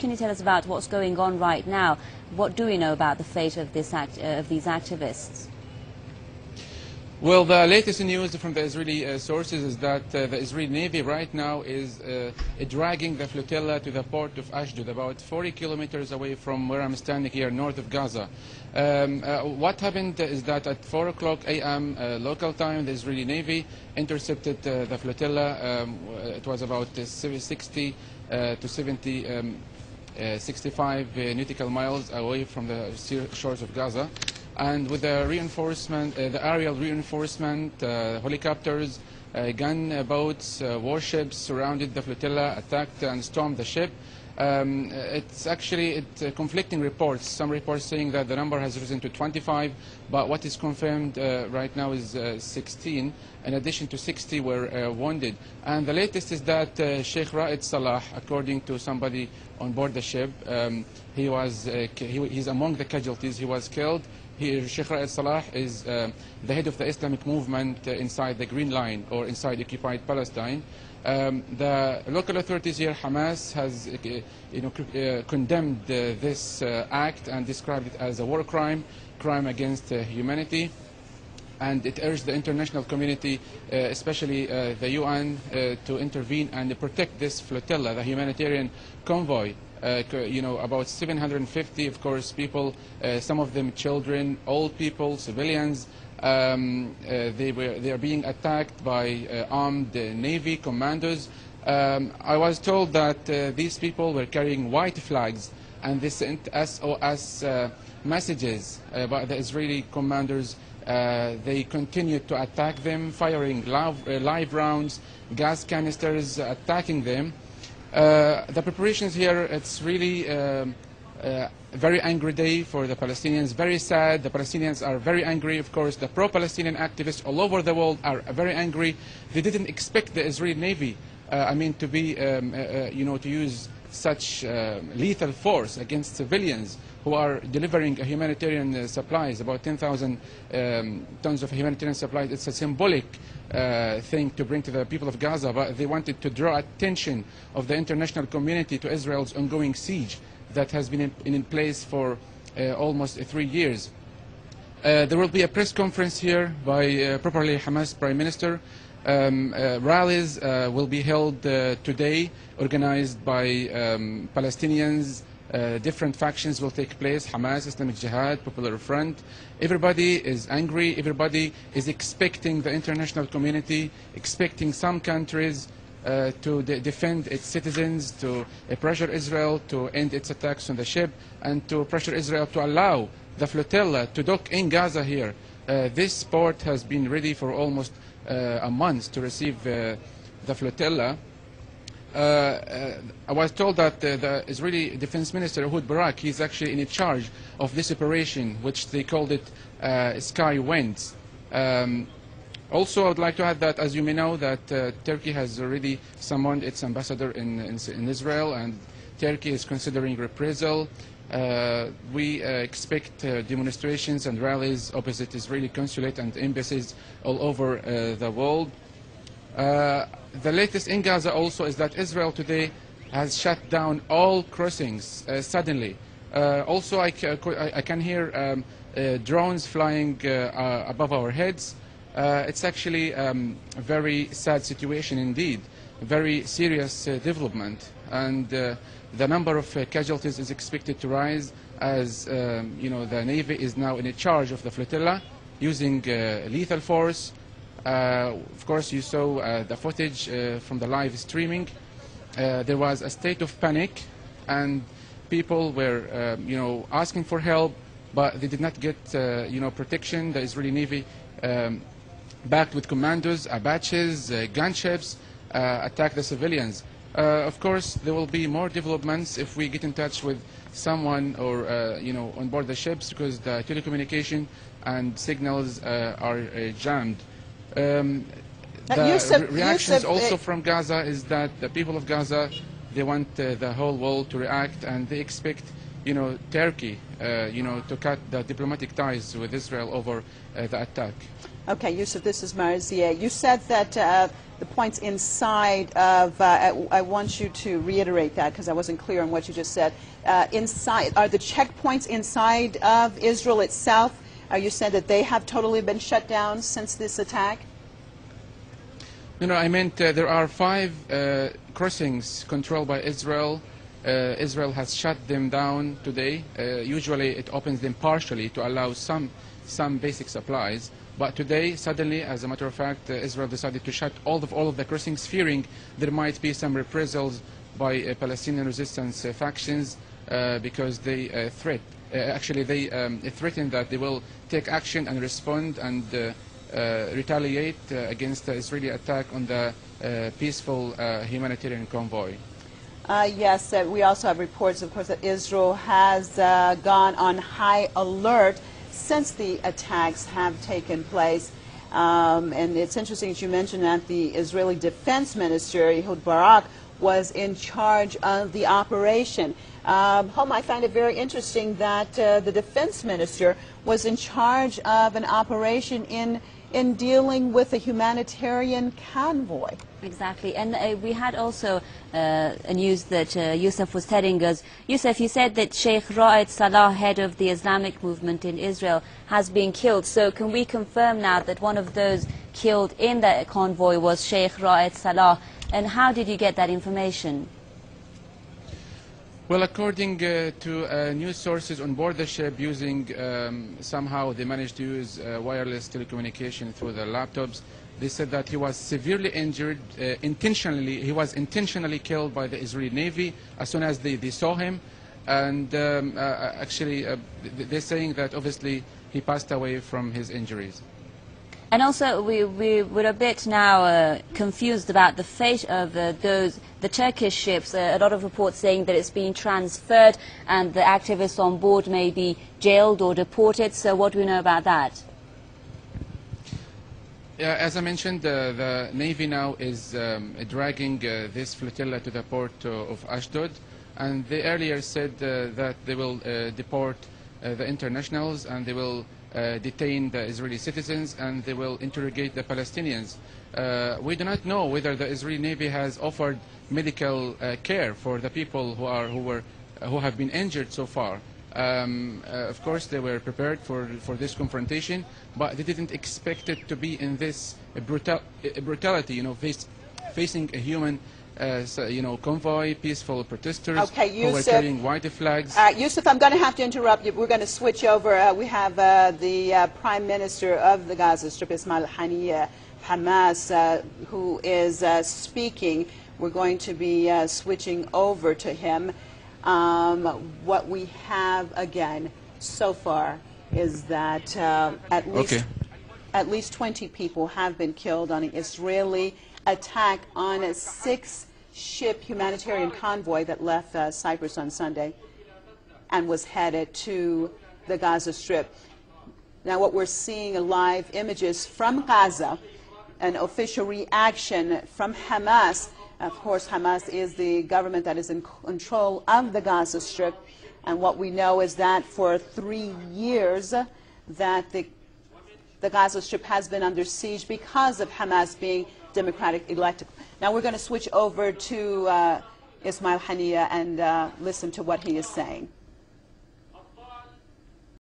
can you tell us about what's going on right now? What do we know about the fate of these activists? Well, the latest news from the Israeli sources is that the Israeli Navy right now is dragging the flotilla to the port of Ashdod, about 40 kilometers away from where I'm standing here, north of Gaza. What happened is that at 4 o'clock a.m. Local time, the Israeli Navy intercepted the flotilla. It was about 60 to 70, 65 nautical miles away from the shores of Gaza. And with the reinforcement, the aerial reinforcement, helicopters, gunboats, warships surrounded the flotilla, attacked and stormed the ship. It's actually conflicting reports. Some reports saying that the number has risen to 25, but what is confirmed right now is 16. In addition to 60 were wounded. And the latest is that Sheikh Raed Salah, according to somebody on board the ship, he's among the casualties. He was killed. Sheikh Raed Salah is the head of the Islamic movement inside the Green Line, or inside occupied Palestine. The local authorities here, Hamas, has condemned this act and described it as a war crime against humanity. And it urged the international community, especially the UN, to intervene and protect this flotilla, the humanitarian convoy. About 750, of course, people, some of them children, old people, civilians. They are being attacked by armed Navy commandos. I was told that these people were carrying white flags, and they sent SOS messages by the Israeli commanders. They continued to attack them, firing live rounds, gas canisters, attacking them. The preparations here, it's really a very angry day for the Palestinians, very sad. The Palestinians are very angry. Of course, the pro-Palestinian activists all over the world are very angry. They didn't expect the Israeli Navy, to be, to use such lethal force against civilians who are delivering humanitarian supplies, about 10,000 tons of humanitarian supplies. It's a symbolic thing to bring to the people of Gaza, but they wanted to draw attention of the international community to Israel's ongoing siege that has been in place for almost 3 years. There will be a press conference here by probably Hamas Prime Minister. Rallies will be held today, organized by Palestinians. Different factions will take place: Hamas, Islamic Jihad, Popular Front. Everybody is angry. Everybody is expecting the international community, expecting some countries to defend its citizens, to pressure Israel to end its attacks on the ship, and to pressure Israel to allow the flotilla to dock in Gaza here. This port has been ready for almost a month to receive the flotilla. I was told that the Israeli Defense Minister, Ehud Barak, he's actually in charge of this operation, which they called it Sky Winds. Also, I would like to add that, as you may know, that Turkey has already summoned its ambassador in Israel, and Turkey is considering reprisal. We expect demonstrations and rallies opposite Israeli consulate and embassies all over the world. The latest in Gaza also is that Israel today has shut down all crossings suddenly. Also, I can hear drones flying above our heads. It's actually a very sad situation indeed, a very serious development, and the number of casualties is expected to rise as the Navy is now in charge of the flotilla, using lethal force. Of course, you saw the footage from the live streaming. There was a state of panic, and people were, asking for help, but they did not get, protection. The Israeli Navy, backed with commandos, Apaches, gunships, attacked the civilians. Of course, there will be more developments if we get in touch with someone or, on board the ships, because the telecommunication and signals are jammed. The reactions also from Gaza is that the people of Gaza, they want the whole world to react, and they expect, Turkey, to cut the diplomatic ties with Israel over the attack. Okay, Yusuf, this is Marzia. You said that the points inside of, I want you to reiterate that because I wasn't clear on what you just said. Inside, are the checkpoints inside of Israel itself, you said that they have totally been shut down since this attack? No, I meant there are 5 crossings controlled by Israel. Israel has shut them down today. Usually it opens them partially to allow some basic supplies. But today, suddenly, as a matter of fact, Israel decided to shut all of the crossings, fearing there might be some reprisals by Palestinian resistance factions because they threaten that they will take action and respond and retaliate against the Israeli attack on the peaceful humanitarian convoy. Yes, we also have reports, of course, that Israel has gone on high alert since the attacks have taken place. And it's interesting that you mentioned that the Israeli Defense Minister, Ehud Barak, was in charge of the operation. Hotam, I find it very interesting that the Defense Minister was in charge of an operation in dealing with a humanitarian convoy. Exactly. And we had also a news that Yusuf was telling us. Yusuf, you said that Sheikh Raed Salah, head of the Islamic movement in Israel, has been killed. So can we confirm now that one of those killed in that convoy was Sheikh Raed Salah? And how did you get that information? Well, according to news sources on board the ship, using somehow they managed to use wireless telecommunication through the laptops. They said that he was severely injured, he was intentionally killed by the Israeli Navy as soon as they saw him. And they're saying that obviously he passed away from his injuries. And also, we're a bit now confused about the fate of the Turkish ships. A lot of reports saying that it's being transferred and the activists on board may be jailed or deported. So what do we know about that? As I mentioned, the Navy now is dragging this flotilla to the port of Ashdod. And they earlier said that they will deport the internationals and they will detain the Israeli citizens and they will interrogate the Palestinians. We do not know whether the Israeli Navy has offered medical care for the people who have been injured so far. Of course, they were prepared for this confrontation, but they didn't expect it to be in this brutality. Facing a human, convoy, peaceful protesters who were carrying white flags. Yusuf, I'm going to have to interrupt you. We're going to switch over. We have the Prime Minister of the Gaza Strip, Ismail Haniyeh, Hamas, who is speaking. We're going to be switching over to him. What we have, again, so far is that at least 20 people have been killed on an Israeli attack on a 6-ship humanitarian convoy that left Cyprus on Sunday and was headed to the Gaza Strip. Now what we're seeing are live images from Gaza, an official reaction from Hamas. Of course, Hamas is the government that is in control of the Gaza Strip. And what we know is that for 3 years that the Gaza Strip has been under siege because of Hamas being democratic elected. Now we're going to switch over to Ismail Haniyeh and listen to what he is saying.